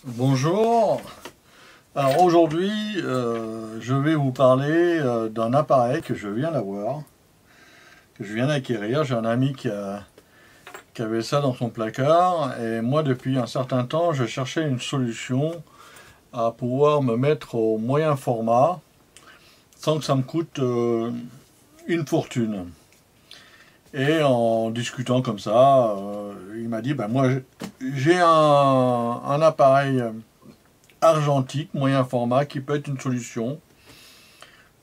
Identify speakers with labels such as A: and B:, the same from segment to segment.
A: Bonjour. Alors aujourd'hui, je vais vous parler d'un appareil que je viens d'avoir, que je viens d'acquérir. J'ai un ami qui avait ça dans son placard et moi depuis un certain temps, je cherchais une solution à pouvoir me mettre au moyen format sans que ça me coûte une fortune. Et en discutant comme ça, il m'a dit, ben moi j'ai un appareil argentique, moyen format, qui peut être une solution.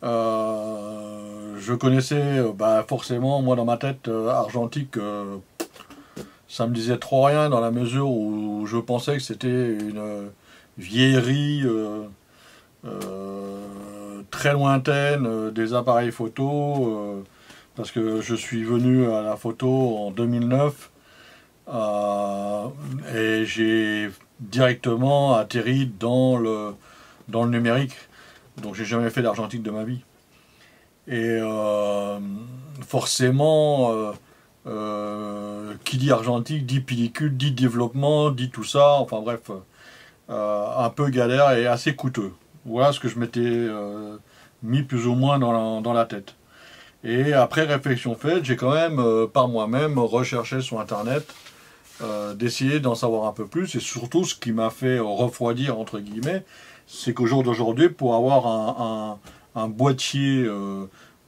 A: Je connaissais forcément, moi dans ma tête, argentique, ça me disait trop rien dans la mesure où je pensais que c'était une vieillerie très lointaine des appareils photo, parce que je suis venu à la photo en 2009 et j'ai directement atterri dans le numérique. Donc j'ai jamais fait d'argentique de ma vie. Et forcément, qui dit argentique dit pellicule, dit développement, dit tout ça. Enfin bref, un peu galère et assez coûteux. Voilà ce que je m'étais mis plus ou moins dans la tête. Et après réflexion faite, j'ai quand même par moi-même recherché sur internet, d'essayer d'en savoir un peu plus. Et surtout ce qui m'a fait refroidir entre guillemets, c'est qu'au jour d'aujourd'hui, pour avoir un boîtier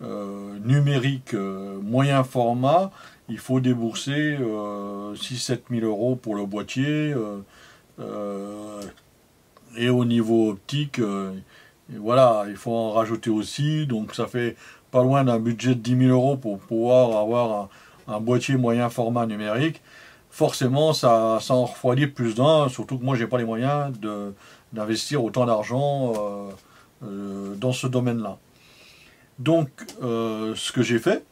A: numérique moyen format, il faut débourser 6-7 000 euros pour le boîtier. Et au niveau optique, et voilà, il faut en rajouter aussi. Donc ça fait pas loin d'un budget de 10 000 euros pour pouvoir avoir un boîtier moyen format numérique. Forcément, ça en refroidit plus d'un, surtout que moi, j'ai pas les moyens d'investir autant d'argent dans ce domaine-là. Donc, ce que j'ai fait,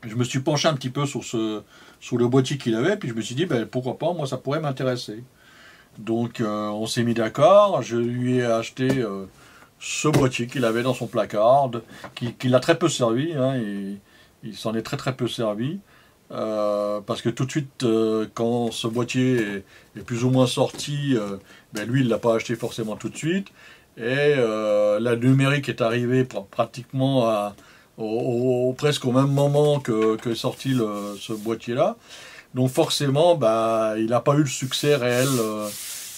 A: je me suis penché un petit peu sur le boîtier qu'il avait, puis je me suis dit, ben, pourquoi pas, moi, ça pourrait m'intéresser. Donc, on s'est mis d'accord, je lui ai acheté ce boîtier qu'il avait dans son placard, qui l'a très peu servi, hein, il s'en est très peu servi. Parce que tout de suite, quand ce boîtier est plus ou moins sorti, ben lui, il ne l'a pas acheté forcément tout de suite. Et la numérique est arrivée pratiquement presque au même moment que est sorti ce boîtier-là. Donc forcément, bah, il n'a pas eu le succès réel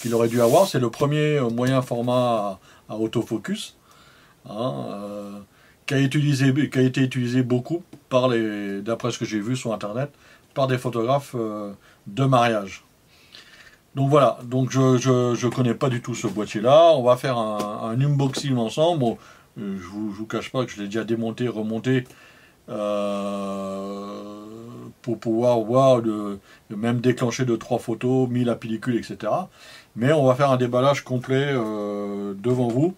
A: qu'il aurait dû avoir. C'est le premier moyen format à autofocus. Hein, qui a été utilisé beaucoup d'après ce que j'ai vu sur internet, par des photographes de mariage. Donc voilà, donc je connais pas du tout ce boîtier là, on va faire un unboxing ensemble. Bon, je vous cache pas que je l'ai déjà démonté, remonté pour pouvoir voir, même déclencher 2-3 photos, mis la pellicule, etc. Mais on va faire un déballage complet devant vous.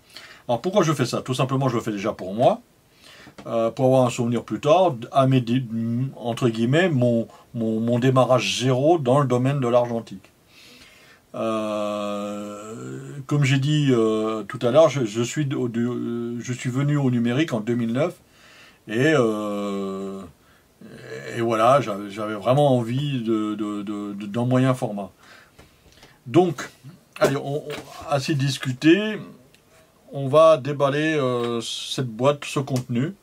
A: Alors pourquoi je fais ça? Tout simplement, je le fais déjà pour moi, pour avoir un souvenir plus tard, entre guillemets, mon démarrage zéro dans le domaine de l'argentique. Comme j'ai dit tout à l'heure, je suis venu au numérique en 2009 et, et voilà, j'avais vraiment envie d'un moyen format. Donc, allez, assez discuté. On va déballer cette boîte, ce contenu.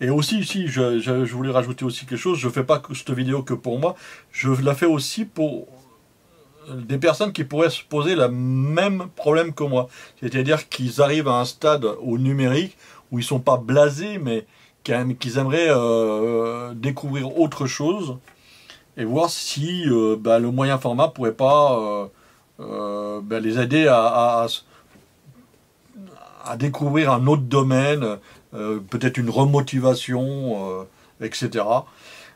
A: Et aussi ici, je voulais rajouter aussi quelque chose, je ne fais pas cette vidéo que pour moi, je la fais aussi pour des personnes qui pourraient se poser le même problème que moi. C'est-à-dire qu'ils arrivent à un stade au numérique où ils ne sont pas blasés, mais qu'ils aimeraient découvrir autre chose et voir si le moyen format pourrait pas les aider à découvrir un autre domaine, peut-être une remotivation, etc.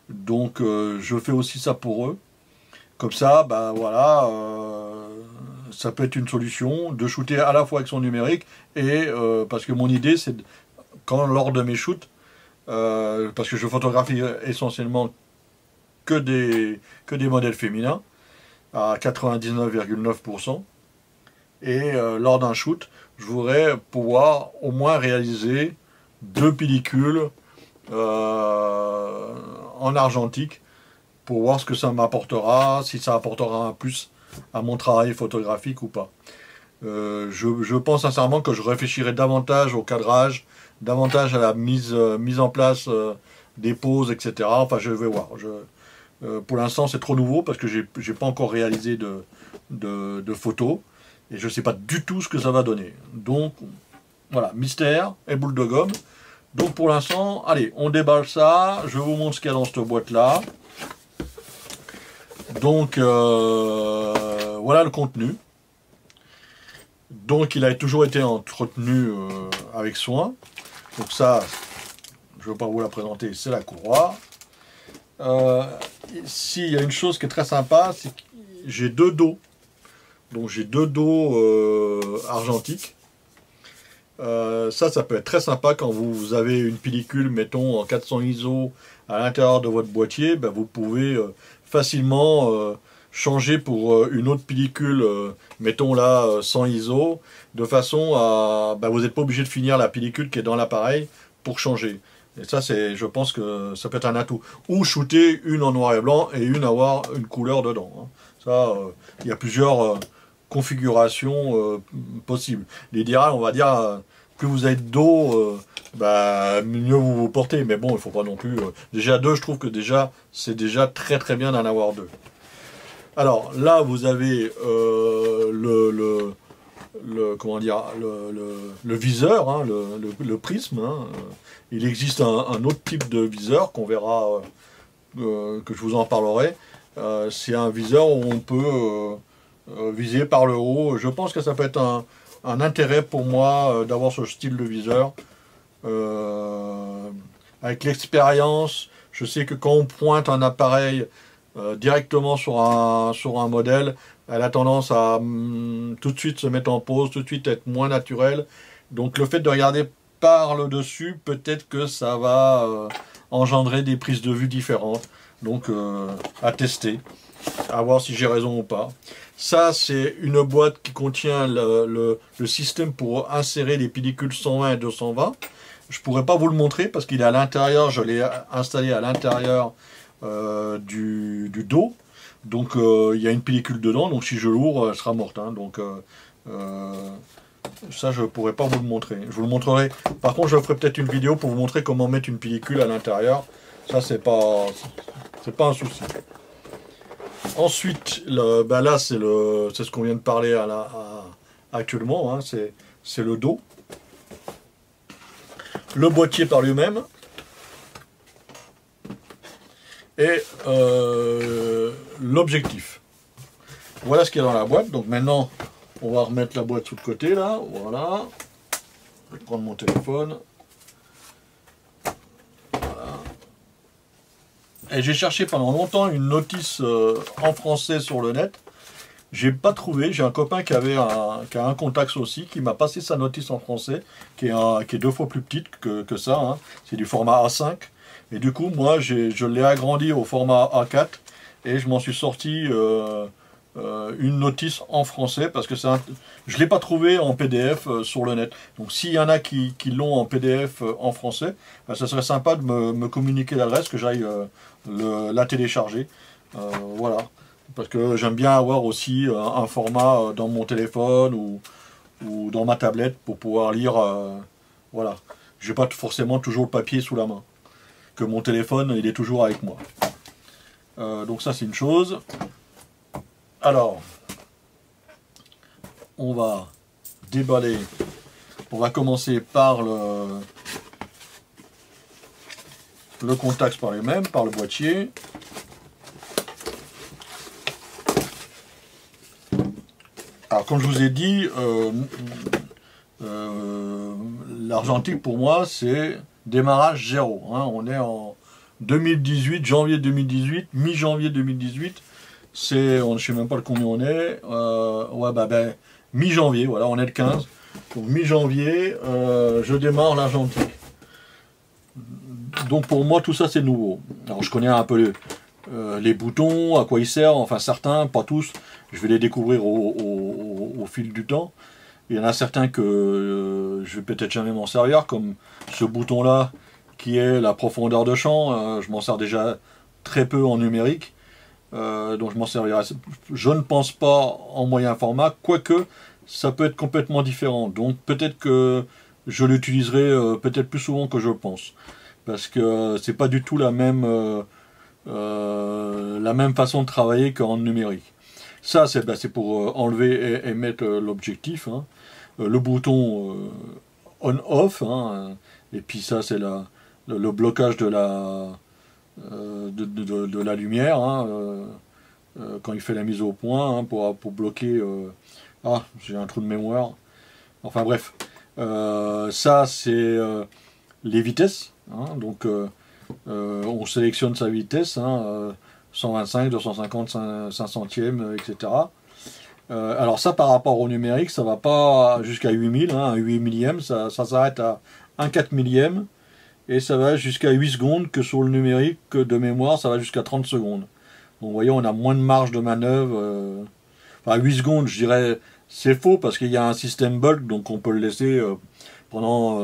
A: Donc je fais aussi ça pour eux. Comme ça, ben voilà, ça peut être une solution de shooter à la fois avec son numérique et parce que mon idée c'est lors de mes shoots, parce que je photographie essentiellement que des modèles féminins à 99,9%. Et lors d'un shoot, je voudrais pouvoir au moins réaliser 2 pellicules en argentique pour voir ce que ça m'apportera, si ça apportera un plus à mon travail photographique ou pas. Je pense sincèrement que je réfléchirai davantage au cadrage, davantage à la mise en place des poses, etc. Enfin, je vais voir. Pour l'instant, c'est trop nouveau parce que j'ai pas encore réalisé de photos et je sais pas du tout ce que ça va donner. Donc, voilà, mystère et boule de gomme. Donc, pour l'instant, allez, on déballe ça. Je vous montre ce qu'il y a dans cette boîte-là. Donc, voilà le contenu. Donc, il a toujours été entretenu avec soin. Donc ça, je ne vais pas vous la présenter, c'est la courroie. Ici, il y a une chose qui est très sympa, c'est que j'ai deux dos. Donc j'ai deux dos argentiques. Ça peut être très sympa quand vous avez une pellicule, mettons, en 400 ISO à l'intérieur de votre boîtier. Ben, vous pouvez facilement changer pour une autre pellicule, mettons là 100 ISO, de façon à... Ben, vous n'êtes pas obligé de finir la pellicule qui est dans l'appareil pour changer. Et ça, je pense que ça peut être un atout. Ou shooter une en noir et blanc et une avoir une couleur dedans. Hein. Ça, il y a plusieurs configurations possibles. L'idéal, on va dire, plus vous avez de dos, bah, mieux vous vous portez. Mais bon, il ne faut pas non plus... déjà deux, je trouve que déjà, c'est déjà très très bien d'en avoir deux. Alors là, vous avez comment dire, le viseur, hein, le prisme. Hein. Il existe un autre type de viseur qu'on verra, que je vous en parlerai. C'est un viseur où on peut viser par le haut. Je pense que ça peut être un intérêt pour moi d'avoir ce style de viseur. Avec l'expérience, je sais que quand on pointe un appareil directement sur un modèle, elle a tendance à tout de suite se mettre en pause, tout de suite être moins naturelle. Donc le fait de regarder par le dessus, peut-être que ça va engendrer des prises de vue différentes. Donc à tester, à voir si j'ai raison ou pas. Ça, c'est une boîte qui contient le système pour insérer les pellicules 120 et 220. Je ne pourrais pas vous le montrer parce qu'il est à l'intérieur, je l'ai installé à l'intérieur du dos. Donc il y a une pellicule dedans, donc si je l'ouvre, elle sera morte. Hein. Donc ça, je ne pourrais pas vous le montrer. Je vous le montrerai. Par contre, je ferai peut-être une vidéo pour vous montrer comment mettre une pellicule à l'intérieur. Ça, c'est pas un souci. Ensuite, ben là, c'est ce qu'on vient de parler actuellement. Hein. C'est le dos. Le boîtier par lui-même. Et l'objectif. Voilà ce qu'il y a dans la boîte. Donc maintenant, on va remettre la boîte sous le côté là. Voilà. Je vais prendre mon téléphone. Voilà. Et j'ai cherché pendant longtemps une notice en français sur le net. J'ai pas trouvé. J'ai un copain qui a un Contax aussi, qui m'a passé sa notice en français, qui est 2 fois plus petite que ça. Hein. C'est du format A5. Et du coup, moi, je l'ai agrandi au format A4 et je m'en suis sorti une notice en français parce que je ne l'ai pas trouvé en PDF sur le net. Donc, s'il y en a qui l'ont en PDF en français, ben, ça serait sympa de me communiquer l'adresse, que j'aille la télécharger. Voilà. Parce que j'aime bien avoir aussi un format dans mon téléphone ou dans ma tablette pour pouvoir lire. Voilà. Je n'ai pas forcément toujours le papier sous la main. Que mon téléphone, il est toujours avec moi. Donc ça, c'est une chose. Alors, on va déballer. On va commencer par le Contax par lui-même, par le boîtier. Alors, comme je vous ai dit, l'argentique, pour moi, c'est... démarrage zéro. Hein. On est en 2018, janvier 2018, mi-janvier 2018. Je ne sais même pas combien on est. Ouais, mi-janvier, voilà, on est le 15. Donc mi-janvier, je démarre l'argentique. Donc pour moi, tout ça, c'est nouveau. Alors je connais un peu les boutons, à quoi ils servent, enfin certains, pas tous. Je vais les découvrir au fil du temps. Il y en a certains que je vais peut-être jamais m'en servir, comme ce bouton-là, qui est la profondeur de champ. Je m'en sers déjà très peu en numérique. donc je m'en servirai. Je ne pense pas en moyen format, quoique ça peut être complètement différent. Donc peut-être que je l'utiliserai peut-être plus souvent que je pense. Parce que c'est pas du tout la même façon de travailler qu'en numérique. Ça, c'est pour enlever et mettre l'objectif. Hein. Le bouton on-off. Hein, et puis ça, c'est le blocage de la lumière. Hein, quand il fait la mise au point, hein, pour bloquer... ah, j'ai un trou de mémoire. Enfin bref. Ça, c'est les vitesses. Hein, donc, on sélectionne sa vitesse. Hein, 125, 250, 5 centièmes, etc. Alors ça, par rapport au numérique, ça va pas jusqu'à 8000, hein, un 8 millième, ça s'arrête à 1 4 millième, et ça va jusqu'à 8 secondes, que sur le numérique, que de mémoire, ça va jusqu'à 30 secondes. Donc vous voyez, on a moins de marge de manœuvre. Enfin, 8 secondes, je dirais, c'est faux, parce qu'il y a un système bulk, donc on peut le laisser pendant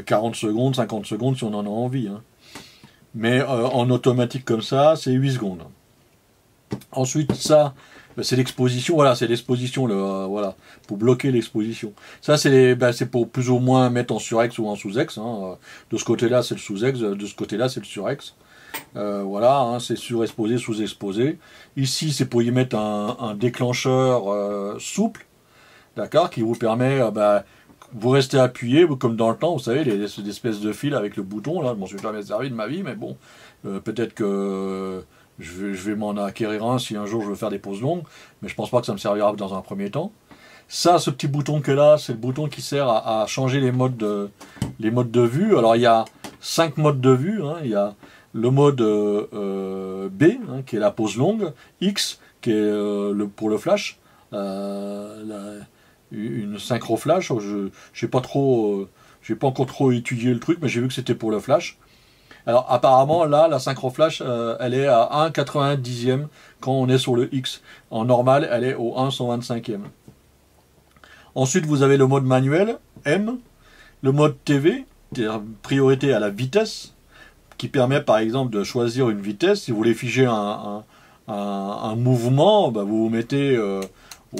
A: 40 secondes, 50 secondes, si on en a envie. Hein. Mais en automatique comme ça, c'est 8 secondes. Ensuite, ça, c'est l'exposition. Voilà, c'est l'exposition, voilà, pour bloquer l'exposition. Ça, c'est pour plus ou moins mettre en surex ou en sous-ex. Hein. De ce côté-là, c'est le sous-ex. De ce côté-là, c'est le surex. Voilà, hein, c'est surexposé, sous-exposé. Ici, c'est pour y mettre un déclencheur souple, d'accord, qui vous permet... vous restez appuyé, comme dans le temps, vous savez, les espèces de fils avec le bouton, là, je m'en suis jamais servi de ma vie, mais bon, peut-être que je vais m'en acquérir un si un jour je veux faire des pauses longues, mais je pense pas que ça me servira dans un premier temps. Ça, ce petit bouton que là, c'est le bouton qui sert à changer les modes de vue. Alors, il y a 5 modes de vue, hein. Il y a le mode B, hein, qui est la pause longue, X, qui est pour le flash, une synchro flash. J'ai pas encore trop étudié le truc, mais j'ai vu que c'était pour le flash. Alors apparemment là, la synchro flash, elle est à 1,90e quand on est sur le X. En normal, elle est au 1,125e. Ensuite, vous avez le mode manuel, M, le mode TV, priorité à la vitesse, qui permet par exemple de choisir une vitesse. Si vous voulez figer un mouvement, vous vous mettez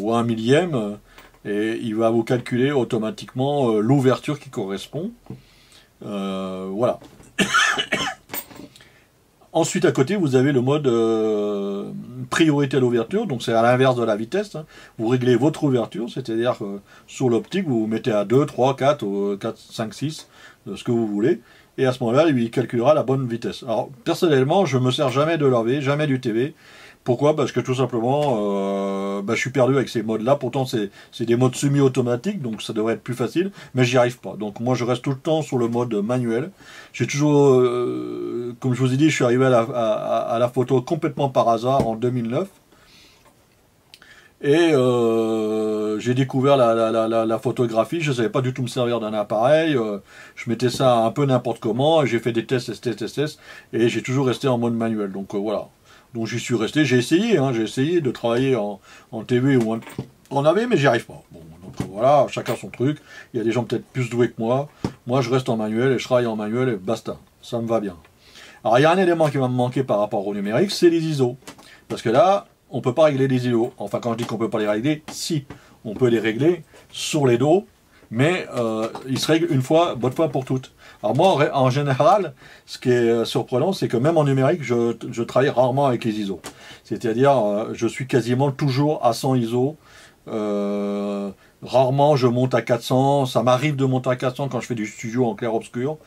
A: au 1 millième, et il va vous calculer automatiquement l'ouverture qui correspond. Voilà. Ensuite, à côté, vous avez le mode priorité à l'ouverture, donc c'est à l'inverse de la vitesse. Hein. Vous réglez votre ouverture, c'est-à-dire sur l'optique, vous vous mettez à 2, 3, 4, 4, 5, 6, ce que vous voulez, et à ce moment-là, il calculera la bonne vitesse. Alors, personnellement, je ne me sers jamais de l'AV, jamais du TV. Pourquoi? Parce que tout simplement, je suis perdu avec ces modes-là. Pourtant, c'est des modes semi-automatiques, donc ça devrait être plus facile, mais j'y arrive pas. Donc moi, je reste tout le temps sur le mode manuel. J'ai toujours, comme je vous ai dit, je suis arrivé à la photo complètement par hasard en 2009. Et j'ai découvert la photographie. Je ne savais pas du tout me servir d'un appareil. Je mettais ça un peu n'importe comment. J'ai fait des tests, et j'ai toujours resté en mode manuel. Donc voilà. Donc j'y suis resté, j'ai essayé de travailler en TV ou en AV, mais j'y arrive pas. Bon, donc voilà, chacun son truc. Il y a des gens peut-être plus doués que moi. Moi, je reste en manuel et je travaille en manuel et basta. Ça me va bien. Alors, il y a un élément qui va me manquer par rapport au numérique, c'est les ISO. Parce que là, on ne peut pas régler les ISO. Enfin, quand je dis qu'on ne peut pas les régler, si, on peut les régler sur les dos, mais ils se règlent bonne fois pour toutes. Alors moi, en général, ce qui est surprenant, c'est que même en numérique, je travaille rarement avec les ISO. C'est-à-dire, je suis quasiment toujours à 100 ISO. Rarement, je monte à 400. Ça m'arrive de monter à 400 quand je fais du studio en clair-obscur.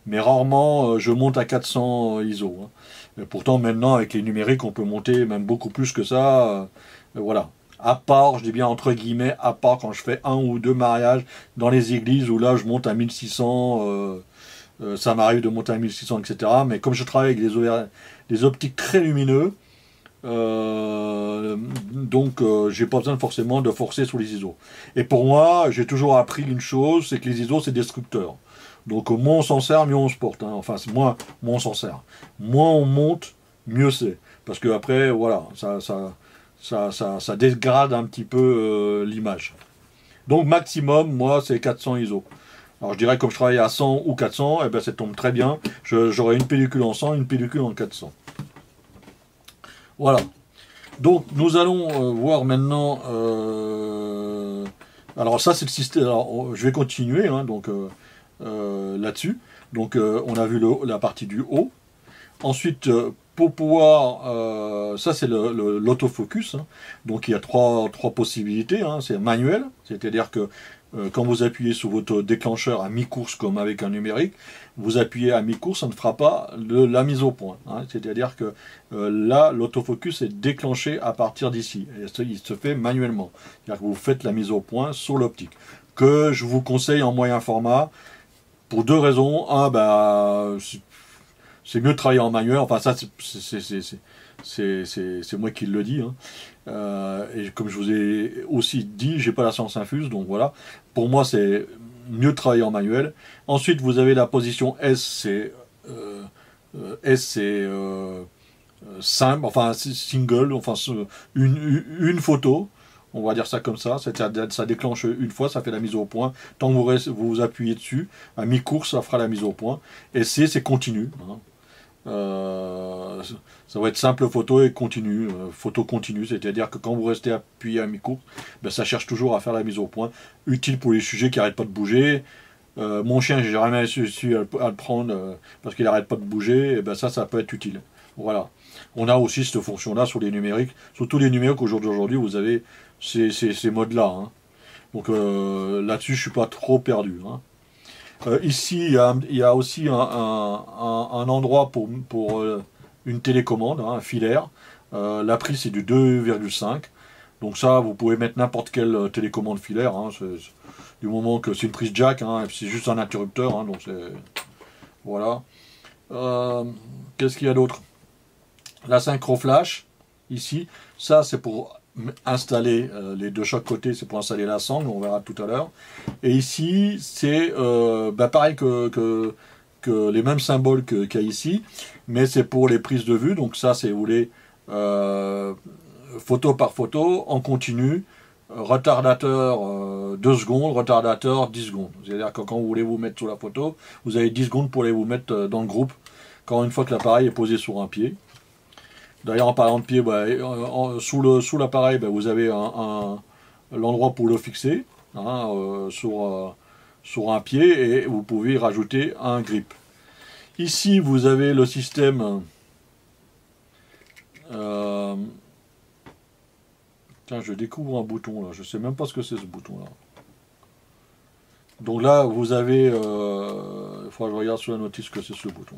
A: Mais rarement, je monte à 400 ISO. Hein. Et pourtant, maintenant, avec les numériques, on peut monter même beaucoup plus que ça. Voilà. À part, je dis bien entre guillemets, à part quand je fais 1 ou 2 mariages dans les églises où là, je monte à 1600. Ça m'arrive de monter à 1600, etc. Mais comme je travaille avec des optiques très lumineux, donc j'ai pas besoin forcément de forcer sur les ISO. Et pour moi, j'ai toujours appris une chose, c'est que les ISO, c'est destructeur. Donc moins on s'en sert, mieux on se porte. Hein. Enfin, moins on s'en sert. Moins on monte, mieux c'est. Parce que après, voilà, ça dégrade un petit peu l'image. Donc maximum, moi, c'est 400 ISO. Alors je dirais que comme je travaille à 100 ou 400, eh ben, ça tombe très bien. J'aurai une pellicule en 100, une pellicule en 400. Voilà. Donc nous allons voir maintenant. Alors ça c'est le système. Alors je vais continuer hein, donc là-dessus. Donc on a vu la partie du haut. Ensuite, pour pouvoir, ça c'est l'autofocus. Hein. Donc il y a trois possibilités. Hein. C'est manuel, c'est-à-dire que quand vous appuyez sur votre déclencheur à mi-course comme avec un numérique, vous appuyez à mi-course, ça ne fera pas la mise au point. Hein. C'est-à-dire que là, l'autofocus est déclenché à partir d'ici. Il se fait manuellement. C'est-à-dire que vous faites la mise au point sur l'optique. Que je vous conseille en moyen format pour deux raisons. Un, bah, c'est mieux de travailler en manuel. Enfin, ça, c'est moi qui le dis. Hein. Et comme je vous ai aussi dit, j'ai pas la science infuse, donc voilà. Pour moi, c'est mieux de travailler en manuel. Ensuite, vous avez la position S, c'est simple, enfin single, enfin une photo. On va dire ça comme ça, ça déclenche une fois, ça fait la mise au point. Tant que vous appuyez dessus, à mi-course, ça fera la mise au point. Et c'est continu. Hein. Ça va être simple photo et continue, photo continue, c'est-à-dire que quand vous restez appuyé à mi-course, ben, ça cherche toujours à faire la mise au point, utile pour les sujets qui n'arrêtent pas de bouger. Mon chien, j'ai jamais réussi à le prendre parce qu'il n'arrête pas de bouger, et ben ça peut être utile. Voilà. On a aussi cette fonction-là sur les numériques, sur tous les numériques aujourd'hui, vous avez ces modes-là. Hein. Donc là-dessus, je suis pas trop perdu. Hein. Ici, il y a aussi un endroit pour une télécommande, hein, un filaire. La prise c'est du 2,5. Donc ça, vous pouvez mettre n'importe quelle télécommande filaire. Hein, du moment que c'est une prise jack, hein, c'est juste un interrupteur. Hein, donc voilà. Qu'est-ce qu'il y a d'autre? La synchro flash, ici. Ça, c'est pour installer les deux chaque côté, c'est pour installer la sangle, on verra tout à l'heure. Et ici, c'est pareil que les mêmes symboles qu'il y a ici, mais c'est pour les prises de vue. Donc ça, c'est vous voulez photo par photo, en continu, retardateur 2 secondes, retardateur 10 secondes. C'est-à-dire que quand vous voulez vous mettre sur la photo, vous avez 10 secondes pour aller vous mettre dans le groupe, quand une fois que l'appareil est posé sur un pied. D'ailleurs, en parlant de pied, sous l'appareil, vous avez l'endroit pour le fixer hein, sur un pied et vous pouvez rajouter un grip. Ici, vous avez le système. Tiens, je découvre un bouton là. Je ne sais même pas ce que c'est ce bouton là. Donc là, vous avez. Il faudra que je regarde sur la notice que c'est ce bouton.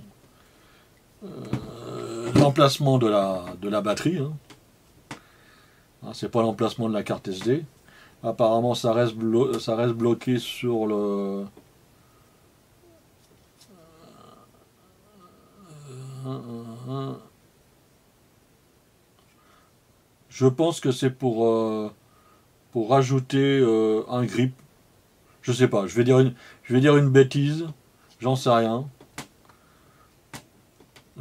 A: L'emplacement de la batterie. Hein. C'est pas l'emplacement de la carte SD. Apparemment, ça reste bloqué sur le. Je pense que c'est pour rajouter un grip. Je sais pas. Je vais dire une bêtise. J'en sais rien.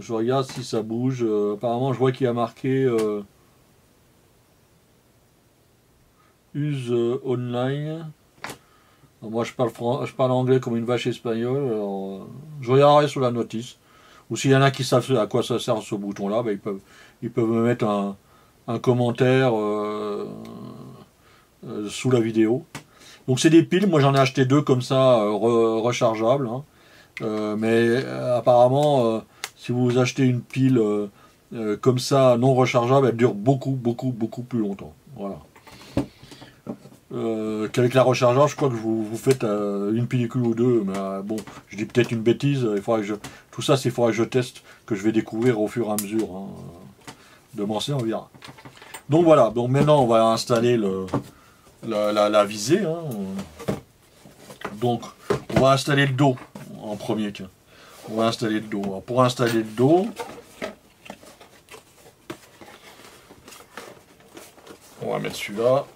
A: Je regarde si ça bouge. Apparemment, je vois qu'il y a marqué use online. Alors, moi, je parle anglais comme une vache espagnole. Alors, je regarderai sur la notice. Ou s'il y en a qui savent à quoi ça sert ce bouton-là, ils peuvent me mettre un commentaire sous la vidéo. Donc c'est des piles. Moi, j'en ai acheté 2 comme ça, rechargeables. Hein. Mais apparemment, si vous achetez une pile comme ça, non rechargeable, elle dure beaucoup plus longtemps. Voilà. Qu'avec la rechargeable, je crois que vous faites une pellicule ou 2, mais bon, je dis peut-être une bêtise, tout ça, il faudra que je teste, que je vais découvrir au fur et à mesure. Hein. De Mancé, on verra. Donc voilà, donc maintenant on va installer la visée. Hein. Donc on va installer le dos en premier, tiens. On va installer le dos. Alors, pour installer le dos, on va mettre celui-là.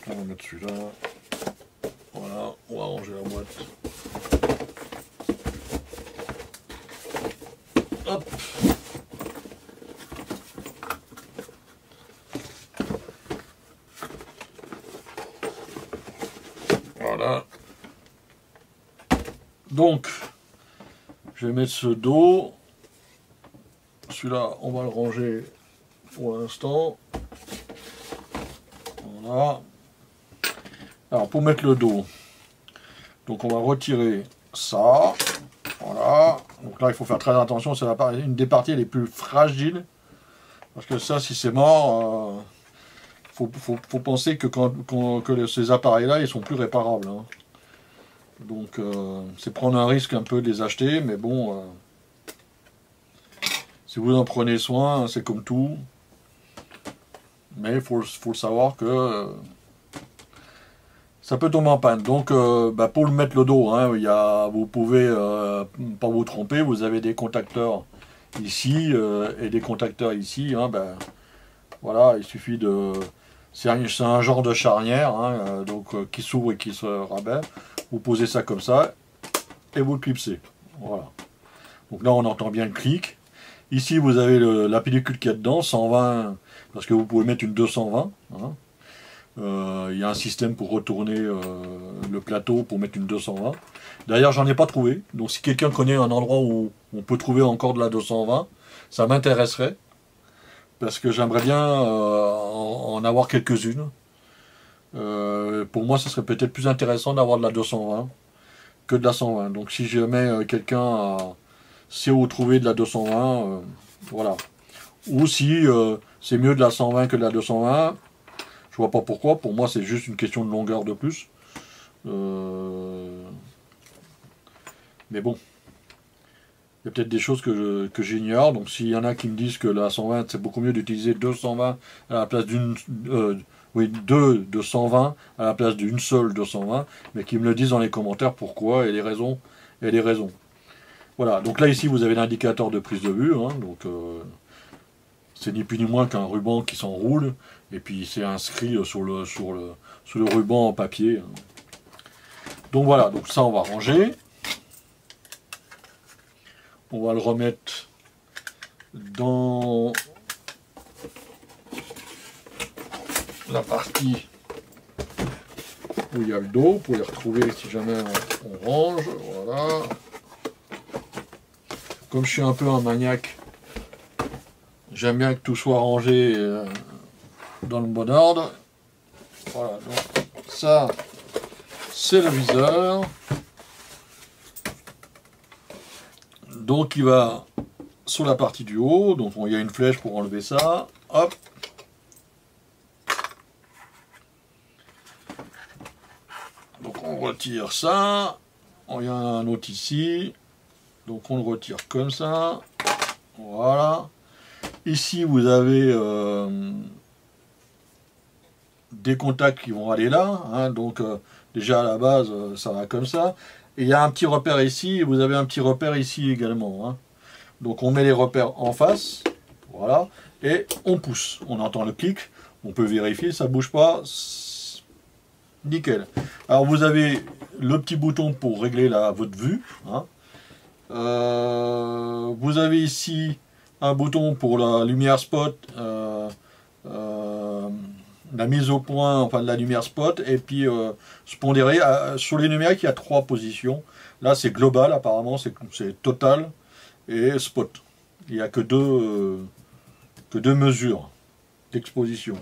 A: On va mettre celui-là. Voilà, on va ranger la boîte. Hop. Voilà. Donc, Je vais mettre ce dos. Celui-là, on va le ranger pour l'instant. Voilà. Alors, pour mettre le dos, donc on va retirer ça. Voilà. Donc là, il faut faire très attention. C'est une des parties les plus fragiles. Parce que ça, si c'est mort, faut penser que, ces appareils-là, ils sont plus réparables. Hein. Donc, c'est prendre un risque un peu de les acheter. Mais bon, si vous en prenez soin, c'est comme tout. Mais il faut le savoir que ça peut tomber en panne. Donc, pour le mettre le dos, hein, vous pouvez pas vous tromper. Vous avez des contacteurs ici et des contacteurs ici. Hein, voilà, il suffit de... C'est un genre de charnière hein, qui s'ouvre et qui se rabat. Vous posez ça comme ça et vous le clipsez. Voilà. Donc là, on entend bien le clic. Ici, vous avez la pellicule qu'il y a dedans, 120, parce que vous pouvez mettre une 220. Hein. Il y a un système pour retourner le plateau pour mettre une 220. D'ailleurs, j'en ai pas trouvé. Donc, si quelqu'un connaît un endroit où on peut trouver encore de la 220, ça m'intéresserait. Parce que j'aimerais bien en avoir quelques-unes. Pour moi, ce serait peut-être plus intéressant d'avoir de la 220 que de la 120. Donc, si jamais quelqu'un sait où trouver de la 220, voilà. Ou si c'est mieux de la 120 que de la 220, je vois pas pourquoi. Pour moi, c'est juste une question de longueur de plus. Mais bon, il y a peut-être des choses que j'ignore. Donc, s'il y en a qui me disent que la 120, c'est beaucoup mieux d'utiliser 220 à la place d'une... oui, 220 à la place d'une seule 220, mais qui me le disent dans les commentaires pourquoi et les raisons. Voilà, donc là, ici, vous avez l'indicateur de prise de vue. Hein, donc, c'est ni plus ni moins qu'un ruban qui s'enroule. Et puis, c'est inscrit sur le ruban en papier. Donc, voilà, donc ça, on va ranger. On va le remettre dans la partie où il y a le dos, pour les retrouver si jamais on range. Voilà. Comme je suis un peu un maniaque, j'aime bien que tout soit rangé dans le bon ordre. Voilà, donc ça, c'est le viseur. Donc il va sur la partie du haut, donc il y a une flèche pour enlever ça. Hop. Donc on retire ça. Il y en a un autre ici. Donc on le retire comme ça. Voilà. Ici vous avez des contacts qui vont aller là. Hein, donc déjà à la base ça va comme ça. Et il y a un petit repère ici. Et vous avez un petit repère ici également. Hein. Donc on met les repères en face. Voilà. Et on pousse. On entend le clic. On peut vérifier. Ça ne bouge pas. Nickel. Alors vous avez le petit bouton pour régler votre vue. Hein. Vous avez ici un bouton pour la lumière spot, la mise au point, enfin de la lumière spot, et puis pondéré. Sur les numériques, il y a 3 positions. Là, c'est global, apparemment, c'est total et spot. Il n'y a que deux mesures d'exposition.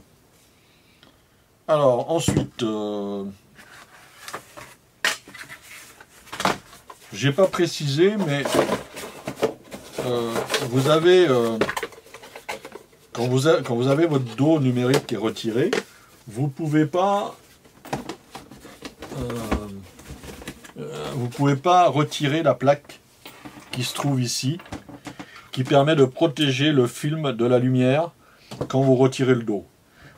A: Alors, ensuite, j'ai pas précisé, mais vous avez, quand vous avez votre dos numérique qui est retiré, vous pouvez pas retirer la plaque qui se trouve ici, qui permet de protéger le film de la lumière quand vous retirez le dos.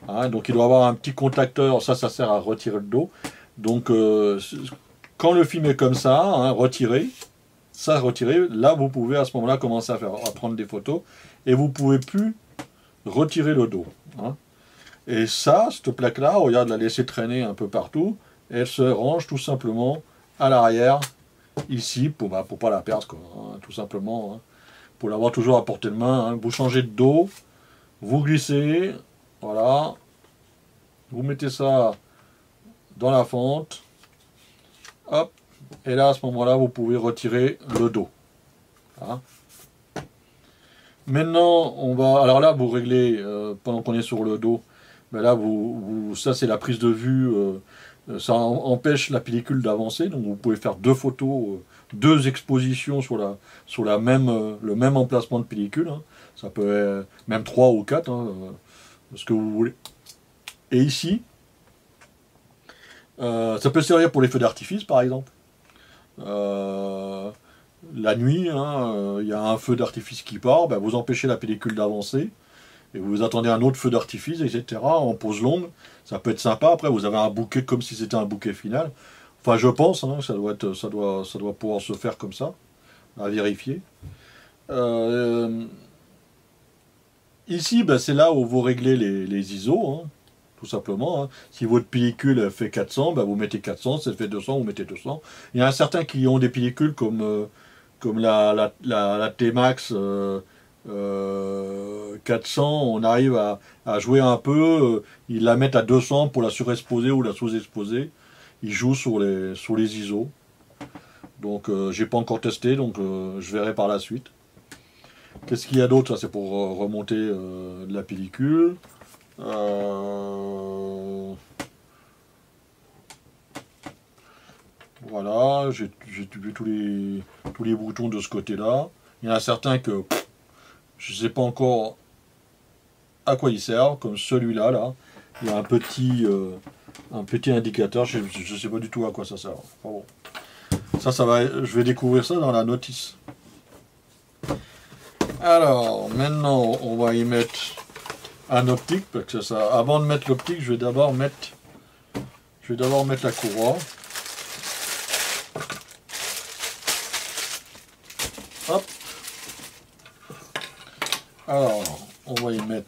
A: Hein, donc il doit avoir un petit contacteur, ça sert à retirer le dos. Donc quand le film est comme ça, hein, retiré, là vous pouvez à ce moment-là commencer à prendre des photos et vous pouvez plus retirer le dos. Hein. Et ça, cette plaque-là, regarde, la laisser traîner un peu partout, elle se range tout simplement à l'arrière, ici, pour pas la perdre, quoi, hein, tout simplement, hein, pour l'avoir toujours à portée de main. Hein. Vous changez de dos, vous glissez, voilà, vous mettez ça dans la fente, hop, et là à ce moment-là vous pouvez retirer le dos. Hein. Maintenant, on va... Alors là, vous réglez, pendant qu'on est sur le dos, ben là, ça c'est la prise de vue, ça empêche la pellicule d'avancer, donc vous pouvez faire deux photos, deux expositions sur le même emplacement de pellicule, hein. Ça peut être même 3 ou 4, hein, ce que vous voulez. Et ici, ça peut servir pour les feux d'artifice par exemple. La nuit, hein, il y a un feu d'artifice qui part, ben vous empêchez la pellicule d'avancer, et vous attendez un autre feu d'artifice, etc. en pause longue. Ça peut être sympa. Après, vous avez un bouquet comme si c'était un bouquet final. Enfin, je pense, hein, ça doit pouvoir se faire comme ça, à vérifier. Ici, ben, c'est là où vous réglez les ISO, hein, tout simplement. Hein. Si votre pellicule fait 400, ben, vous mettez 400. Si elle fait 200, vous mettez 200. Il y en a certains qui ont des pellicules comme la T-Max 400, on arrive à jouer un peu, ils la mettent à 200 pour la surexposer ou la sous-exposer. Ils jouent sur les ISO. Donc j'ai pas encore testé, donc je verrai par la suite. Qu'est-ce qu'il y a d'autre? Ça c'est pour remonter de la pellicule. Voilà, j'ai vu tous les boutons de ce côté-là. Il y en a certains que je ne sais pas encore à quoi ils servent, comme celui-là, là. Il y a un petit indicateur, je ne sais pas du tout à quoi ça sert. Enfin bon. Ça va, je vais découvrir ça dans la notice. Alors, maintenant, on va y mettre un optique, parce que ça, avant de mettre l'optique, je vais d'abord mettre la courroie. Hop. Alors, on va y mettre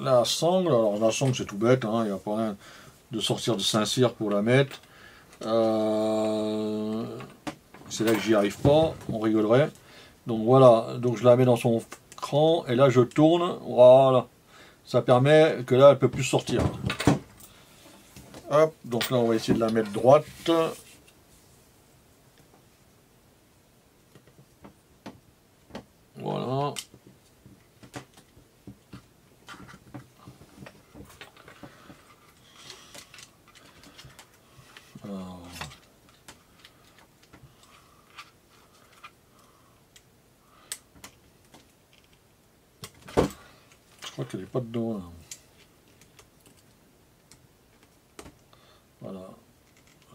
A: la sangle. Alors, la sangle, c'est tout bête, hein, il n'y a pas rien de sortir de Saint-Cyr pour la mettre. C'est là que j'y arrive pas, on rigolerait. Donc voilà, donc je la mets dans son cran, et là je tourne, voilà. Ça permet que là, elle peut plus sortir. Hop, donc là, on va essayer de la mettre droite. Voilà. Alors. Je crois qu'elle n'est pas dedans là. Voilà.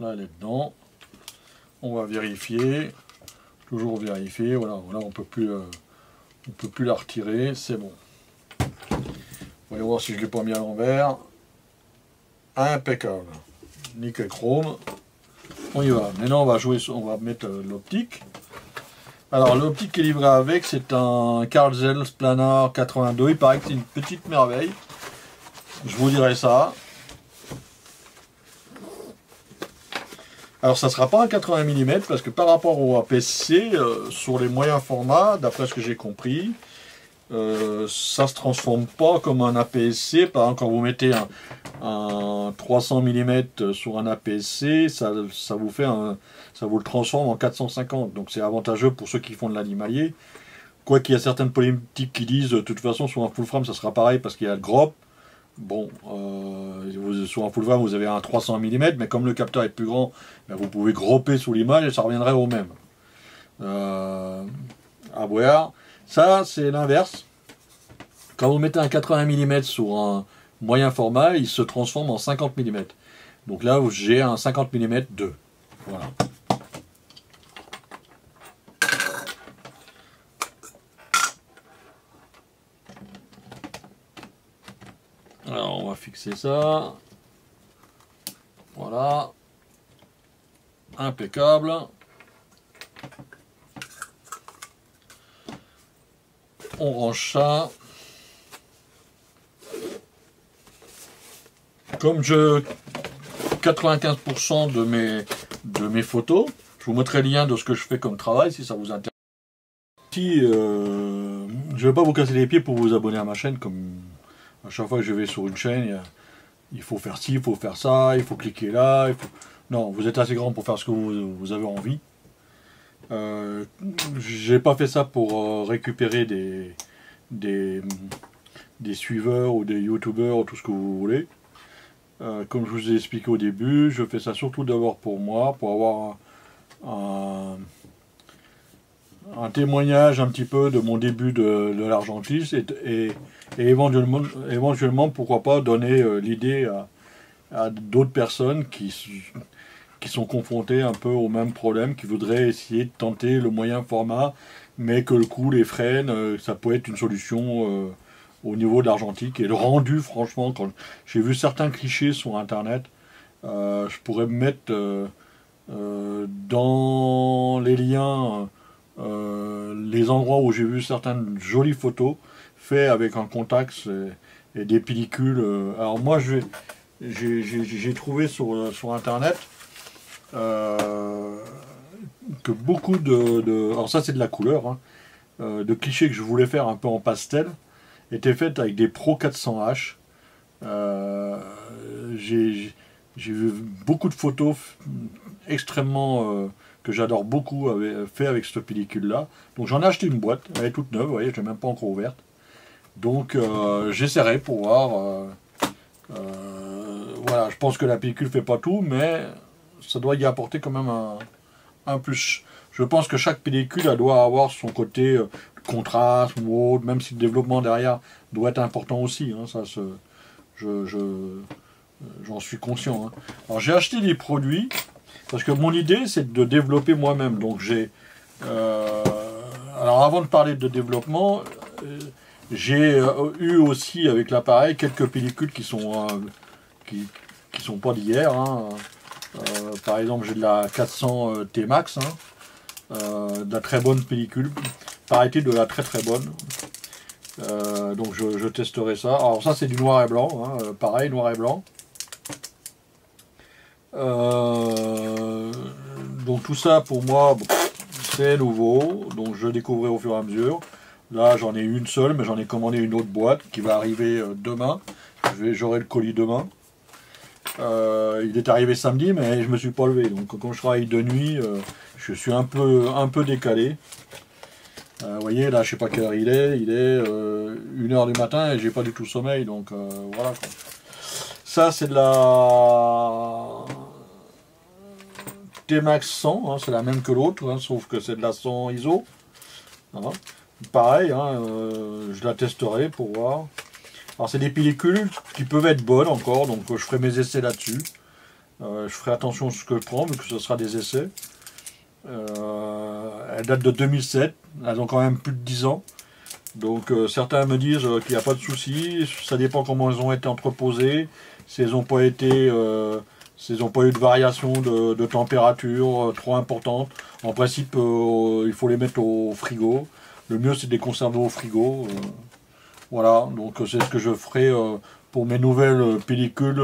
A: Là, elle est dedans. On va vérifier. Toujours vérifier. Voilà, on peut plus la retirer. C'est bon. Voyons voir si je ne l'ai pas mis à l'envers. Impeccable. Nickel chrome. On y va. Maintenant, on va mettre l'optique. Alors, l'optique qui est livrée avec, c'est un Carl Zeiss Planar 82. Il paraît que c'est une petite merveille. Je vous dirai ça. Alors, ça ne sera pas un 80 mm, parce que par rapport au APS-C, sur les moyens formats, d'après ce que j'ai compris, ça ne se transforme pas comme un APS-C. Par exemple, quand vous mettez un 300 mm sur un APS-C, ça vous le transforme en 450. Donc c'est avantageux pour ceux qui font de l'animalier. Quoiqu'il y a certaines polémiques qui disent, de toute façon, sur un full frame, ça sera pareil parce qu'il y a le grop. Bon, sur un full frame, vous avez un 300 mm, mais comme le capteur est plus grand, ben, vous pouvez gropper sous l'image et ça reviendrait au même. À voir. Ça, c'est l'inverse. Quand vous mettez un 80 mm sur un moyen format, il se transforme en 50 mm. Donc là, j'ai un 50 mm 2. Voilà. Alors, on va fixer ça. Voilà. Impeccable. On range ça. Comme 95% de mes photos, je vous mettrai le lien de ce que je fais comme travail si ça vous intéresse. Si, je ne vais pas vous casser les pieds pour vous abonner à ma chaîne, comme à chaque fois que je vais sur une chaîne, il faut faire ci, il faut faire ça, il faut cliquer là. Non, vous êtes assez grand pour faire ce que vous avez envie. J'ai pas fait ça pour récupérer des, des suiveurs ou des youtubeurs ou tout ce que vous voulez. Comme je vous ai expliqué au début, je fais ça surtout d'abord pour moi, pour avoir un témoignage un petit peu de mon début de l'argentisme et éventuellement, pourquoi pas, donner l'idée à d'autres personnes qui sont confrontées un peu au même problème, qui voudraient essayer de tenter le moyen format, mais que le coût les freine, ça peut être une solution au niveau de l'argentique. Et le rendu, franchement, quand j'ai vu certains clichés sur Internet, je pourrais me mettre dans les liens les endroits où j'ai vu certaines jolies photos faites avec un contact et des pellicules. Alors moi, j'ai trouvé sur Internet que beaucoup alors ça c'est de la couleur, hein, de clichés que je voulais faire un peu en pastel étaient faites avec des Pro 400H. Euh, j'ai vu beaucoup de photos extrêmement que j'adore beaucoup fait avec cette pellicule là. Donc j'en ai acheté une boîte, elle est toute neuve, vous voyez, je l'ai même pas encore ouverte. Donc j'essaierai pour voir. Voilà, je pense que la pellicule fait pas tout, mais ça doit y apporter quand même un plus. Je pense que chaque pellicule elle doit avoir son côté contraste ou autre, même si le développement derrière doit être important aussi. Hein, ça, j'en suis conscient. Hein. Alors j'ai acheté des produits parce que mon idée c'est de développer moi-même. Donc alors avant de parler de développement, j'ai eu aussi avec l'appareil quelques pellicules qui, qui sont pas d'hier. Hein. Par exemple, j'ai de la 400 T-Max, hein, de la très bonne pellicule. Paraît-il de la très très bonne. Donc je testerai ça. Alors ça c'est du noir et blanc, hein, pareil, noir et blanc. Donc tout ça pour moi c'est nouveau, donc je découvrirai au fur et à mesure. Là j'en ai une seule, mais j'en ai commandé une autre boîte qui va arriver demain. J'aurai le colis demain. Il est arrivé samedi, mais je me suis pas levé. Donc quand je travaille de nuit, je suis un peu décalé. Vous voyez, là, je sais pas quelle heure il est 1h du matin et j'ai pas du tout sommeil. Donc voilà. Quoi. Ça, c'est de la T-Max 100, hein, c'est la même que l'autre, hein, sauf que c'est de la 100 ISO. Voilà. Pareil, hein, je la testerai pour voir. Alors c'est des pellicules qui peuvent être bonnes encore, donc je ferai mes essais là-dessus. Je ferai attention à ce que je prends, vu que ce sera des essais. Elles datent de 2007, elles ont quand même plus de 10 ans. Donc certains me disent qu'il n'y a pas de souci, ça dépend comment elles ont été entreposées, si elles n'ont pas été... s'ils n'ont pas eu de variation de température trop importante. En principe, il faut les mettre au frigo. Le mieux, c'est de les conserver au frigo. Voilà, donc c'est ce que je ferai pour mes nouvelles pellicules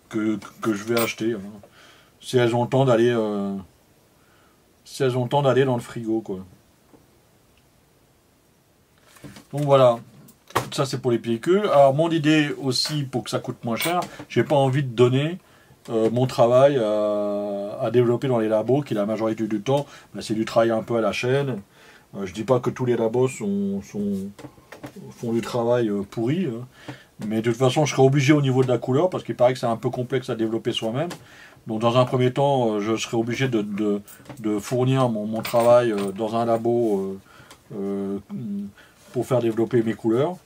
A: que je vais acheter. Hein. Si elles ont le temps d'aller dans le frigo, quoi. Donc voilà, ça c'est pour les pellicules. Alors mon idée aussi, pour que ça coûte moins cher, j'ai pas envie de donner mon travail à développer dans les labos, qui la majorité du temps, ben, c'est du travail un peu à la chaîne. Je dis pas que tous les labos font du travail pourri, hein. Mais de toute façon je serai obligé au niveau de la couleur, parce qu'il paraît que c'est un peu complexe à développer soi-même. Donc dans un premier temps, je serai obligé de fournir mon travail dans un labo pour faire développer mes couleurs.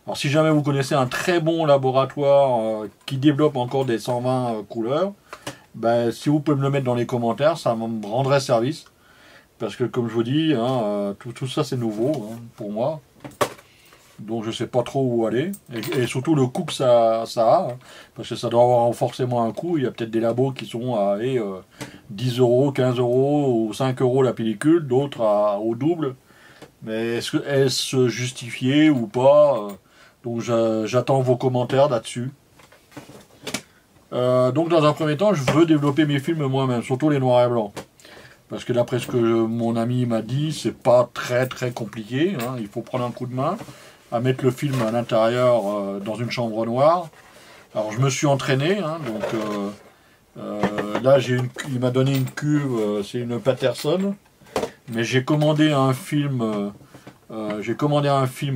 A: Alors si jamais vous connaissez un très bon laboratoire qui développe encore des 120 couleurs, ben, si vous pouvez me le mettre dans les commentaires, ça me rendrait service. Parce que comme je vous dis, hein, tout ça c'est nouveau, hein, pour moi. Donc je sais pas trop où aller. Et surtout le coût que ça a. Hein, parce que ça doit avoir forcément un coût. Il y a peut-être des labos qui sont à 10 euros, 15 euros ou 5 euros la pellicule, d'autres au double. Mais est-ce justifié ou pas donc j'attends vos commentaires là-dessus. Donc dans un premier temps, je veux développer mes films moi-même, surtout les noirs et blancs. Parce que d'après ce que mon ami m'a dit, c'est pas très très compliqué. Hein. Il faut prendre un coup de main, à mettre le film à l'intérieur dans une chambre noire. Alors je me suis entraîné, hein, donc là il m'a donné une cuve, c'est une Patterson. mais j'ai commandé un film,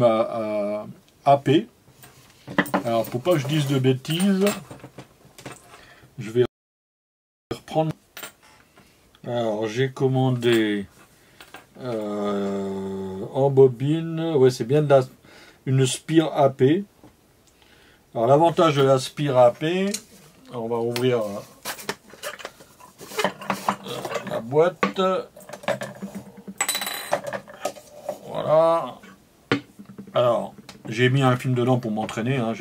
A: à AP. Alors, pour pas que je dise de bêtises, je vais reprendre. Alors, j'ai commandé en bobine, ouais, c'est bien une Spire AP. Alors, l'avantage de la Spire AP, on va ouvrir la boîte. Voilà. Alors, j'ai mis un film dedans pour m'entraîner. Hein.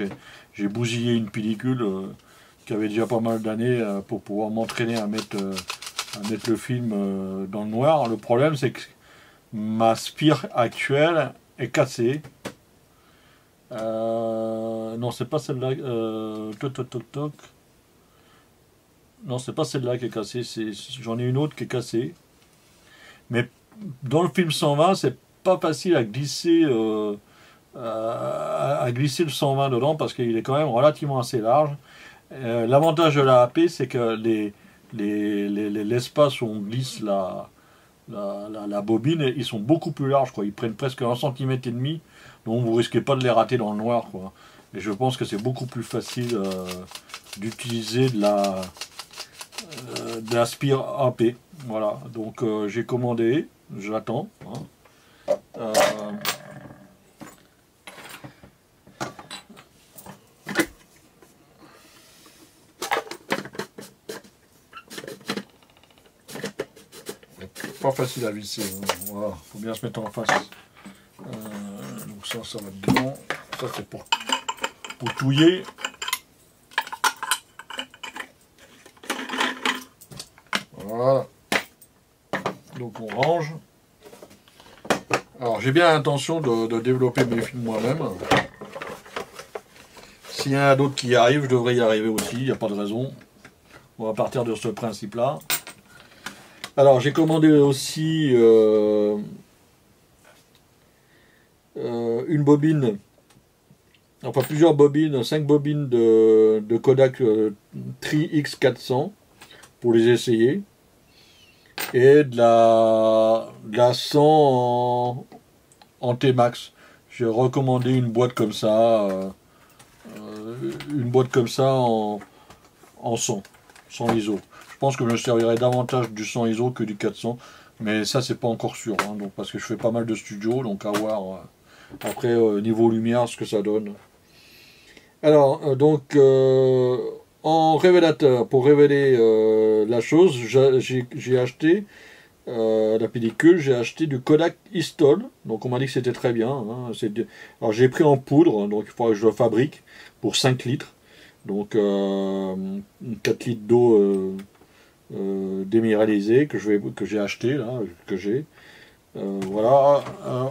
A: J'ai bousillé une pellicule qui avait déjà pas mal d'années pour pouvoir m'entraîner à mettre le film dans le noir. Le problème, c'est que ma Spire actuelle est cassée. Non, c'est pas celle-là. Toc, toc, toc, toc. Non, c'est pas celle-là qui est cassée. J'en ai une autre qui est cassée. Mais dans le film 120, c'est pas facile à glisser. À glisser le 120 dedans parce qu'il est quand même relativement assez large. L'avantage de la AP, c'est que l'espace où on glisse la bobine, ils sont beaucoup plus larges, quoi. Ils prennent presque 1,5 cm, donc vous risquez pas de les rater dans le noir, quoi. Et je pense que c'est beaucoup plus facile d'utiliser de la Spire AP. Voilà, donc j'ai commandé, j'attends. Hein. Pas facile à visser, hein. Voilà, faut bien se mettre en face. Donc ça va dedans. Ça c'est pour touiller. Voilà. Donc on range. Alors j'ai bien l'intention de développer mes films moi-même. S'il y en a d'autres qui y arrivent, je devrais y arriver aussi, il n'y a pas de raison. On va partir de ce principe-là. Alors j'ai commandé aussi une bobine, enfin plusieurs bobines, 5 bobines de Kodak Tri-X400 pour les essayer. Et de la 100 en T-Max. J'ai recommandé une boîte comme ça, en 100 ISO. Je pense que je me servirais davantage du 100 ISO que du 400, mais ça c'est pas encore sûr, hein, donc, parce que je fais pas mal de studios, donc à voir après niveau lumière ce que ça donne. Alors en révélateur, pour révéler la chose, j'ai acheté la pellicule, j'ai acheté du Kodak Istol, donc on m'a dit que c'était très bien. Hein, alors j'ai pris en poudre, donc il faudra que je le fabrique pour 5 litres, donc 4 litres d'eau déminéralisée que j'ai acheté là, que j'ai. Voilà.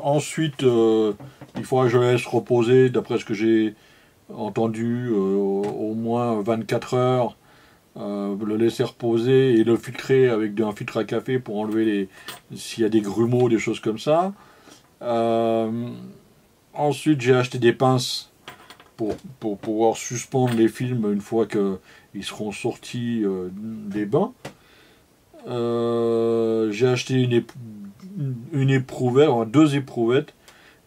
A: Ensuite, il faudra que je laisse reposer, d'après ce que j'ai entendu, au moins 24 heures. Le laisser reposer et le filtrer avec un filtre à café pour enlever s'il y a des grumeaux, des choses comme ça. Ensuite, j'ai acheté des pinces pour pouvoir suspendre les films une fois qu'ils seront sortis des bains. J'ai acheté une éprouvette, enfin, 2 éprouvettes.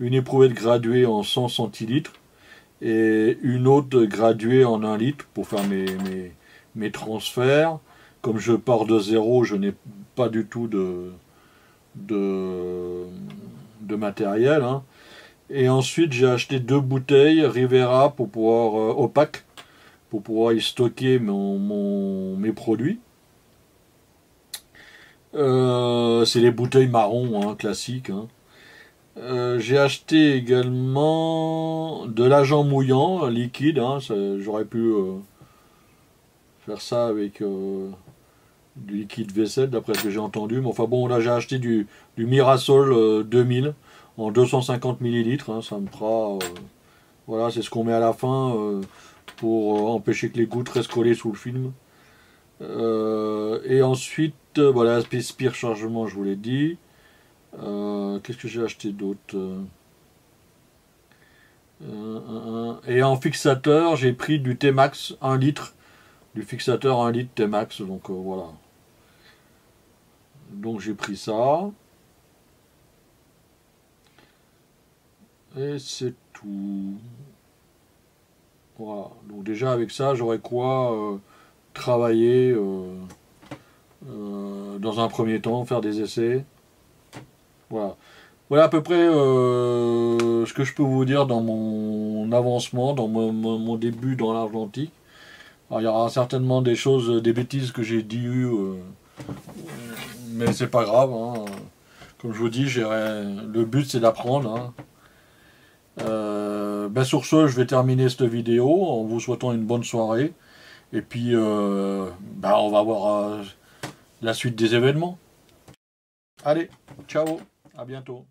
A: Une éprouvette graduée en 100 centilitres et une autre graduée en 1 litre pour faire mes transferts. Comme je pars de zéro, je n'ai pas du tout de matériel. Hein. Et ensuite, j'ai acheté 2 bouteilles Rivera pour pouvoir opaque, pour pouvoir y stocker mes produits. C'est les bouteilles marron, hein, classiques. Hein. J'ai acheté également de l'agent mouillant liquide. Hein, j'aurais pu faire ça avec du liquide vaisselle, d'après ce que j'ai entendu. Mais enfin bon, là j'ai acheté du Mirasol 2000 en 250 ml. Hein, ça me fera. Voilà, c'est ce qu'on met à la fin pour empêcher que les gouttes restent collées sous le film. Et ensuite, voilà, Spire chargement, je vous l'ai dit. Qu'est-ce que j'ai acheté d'autre et en fixateur, j'ai pris du T-Max 1 litre. Du fixateur 1 litre T-Max, donc voilà. Donc j'ai pris ça. Et c'est tout. Voilà. Donc déjà avec ça, j'aurais quoi travailler dans un premier temps, faire des essais. Voilà. Voilà à peu près ce que je peux vous dire dans mon avancement, dans mon début dans l'argentique. Alors, il y aura certainement des choses, des bêtises que j'ai dit, mais c'est pas grave, hein. Comme je vous dis, le but c'est d'apprendre, hein. Ben sur ce, je vais terminer cette vidéo en vous souhaitant une bonne soirée. Et puis, ben on va voir la suite des événements. Allez, ciao, à bientôt.